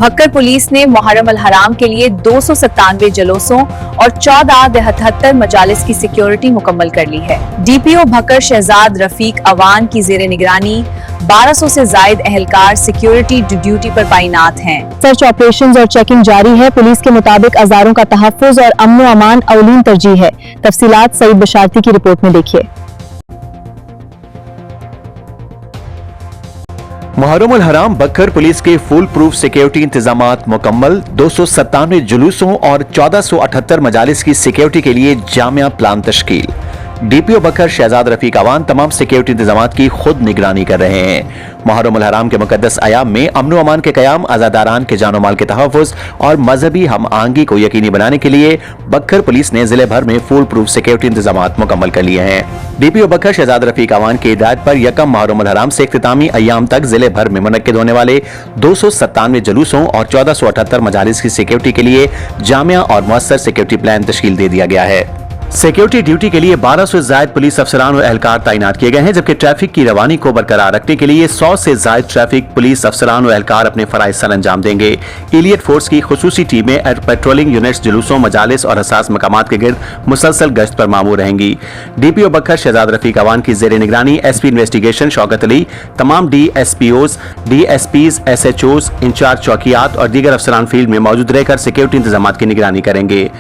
Bhakkar police ने मुहर्रम अल हराम के लिए 297 जुलूसों और 14 मजालिस की सिक्योरिटी मुकम्मल कर ली है। डीपीओ भक्कर शहजाद रफीक अवान की जेर निगरानी 1200 से जायद एहलकार सिक्योरिटी ड्यूटी पर तैनात हैं। सर्च ऑपरेशंस और चेकिंग जारी है। पुलिस के मुताबिक अजारों का तहफ्फुज और अमन अमान अवलीन तरजीह है। तफसीलात सईद बशारती की रिपोर्ट में देखिए। मुहर्रम अल हराम बक्खर पुलिस के फुल प्रूफ सिक्योरिटी इंतजामात मुकम्मल, 297 जुलूसों और 1478 मजालिस की सिक्योरिटी के लिए जामिया प्लान तश्कील। डीपीओ बक्खर शहजाद रफीक अवान तमाम सिक्योरिटी इंतजामात की खुद निगरानी कर रहे हैं। मुहर्रम अल हराम के मुकद्दस अयाम में अमन अमान के कयाम, आज़ादारान के जानो माल के तहफ़्फ़ुज़ और मजहबी हम आहंगी को यकीनी बनाने के लिए बक्खर पुलिस ने जिले भर में फुल प्रूफ सिक्योरिटी इंतजामात मुकम्मल कर लिए हैं। डीपीओ बक्खर शहजाद रफीक अवान की हिदायत पर यकम मुहर्रम अल हराम से इख्तितामी अयाम तक जिले भर में मुनक्किद होने वाले 297 जुलूसों और 1478 मजालिस की सिक्योरिटी के लिए जामिया और मुअस्सर सिक्योरिटी प्लान तश्कील दे दिया गया है। सिक्योरिटी ड्यूटी के लिए 1200 से जायद पुलिस अफसरान और एहलकार तैनात किए गए हैं, जबकि ट्रैफिक की रवानी को बरकरार रखने के लिए 100 से जायद ट्रैफिक पुलिस अफसरान और एहलकार अपने फराइज सर अंजाम देंगे। इलियट फोर्स की खुसूसी टीमें पेट्रोलिंग यूनिट्स जुलूसों, मजालिस और हसास मकामात के गिर्द मुसलसल गश्त पर मामूर रहेंगी। डीपीओ बक्खर शहजाद रफीक अवान की जेर निगरानी एसपी इन्वेस्टिगेशन शौकत अली तमाम DSPOs, DSPs, SHOs, इंचार्ज चौकियात और दीगर अफसरान फील्ड में मौजूद रहकर सिक्योरिटी इंतजामात की निगरानी करेंगे।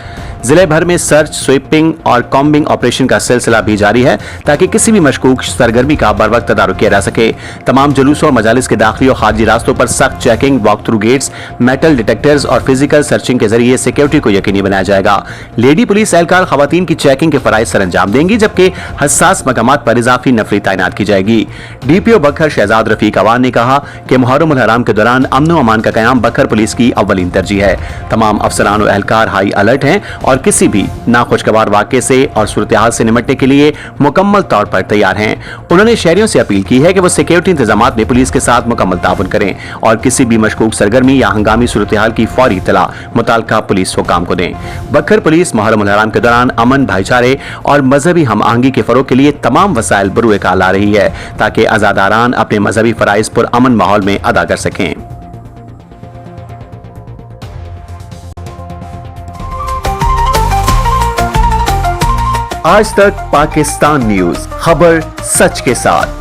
जिले भर में सर्च, स्वीपिंग और कॉम्बिंग ऑपरेशन का सिलसिला भी जारी है ताकि किसी भी मशकूक सरगर्मी का बर वक्त तदारुक किया जा सके। तमाम जुलूसों और मजालिस के दाखिली और खारजी रास्तों पर सख्त checking, walk through gates, metal detectors और फिजिकल सर्चिंग के जरिए सिक्योरिटी को यकीनी बनाया जाएगा। लेडी पुलिस एहलकार खवातीन की चेकिंग के फराइज सर अंजाम देंगी, जबकि हसास मकामात पर इजाफी नफरी तैनात की जाएगी। डीपीओ बक्खर शहजाद रफीक अवान ने कहा कि मुहर्रम अल हराम के दौरान अमन अमान का कयाम बक्खर पुलिस की अव्वलीन तरजीह है। तमाम अफसरान और एहलकार हाई अलर्ट हैं और किसी भी नाखुशगवार वाक़े से और सूरत हाल से निमटने के लिए मुकम्मल तौर पर तैयार हैं। उन्होंने शहरियों से अपील की है कि वो सिक्योरिटी इंतजामात में पुलिस के साथ मुकम्मल ताउन करें और किसी भी मशकूक सरगर्मी या हंगामी सूरत हाल की फौरी इत्तला मुताल्लिका पुलिस हुकाम को दें। बक्खर पुलिस मुहर्रम अल हराम के दौरान अमन, भाईचारे और मजहबी हम आहंगी के फरोग के लिए तमाम वसाइल बरूए कार ला रही है ताकि आज़ादारान अपने मजहबी फराइज पर अमन माहौल में अदा कर सकें। आज तक पाकिस्तान न्यूज, खबर सच के साथ।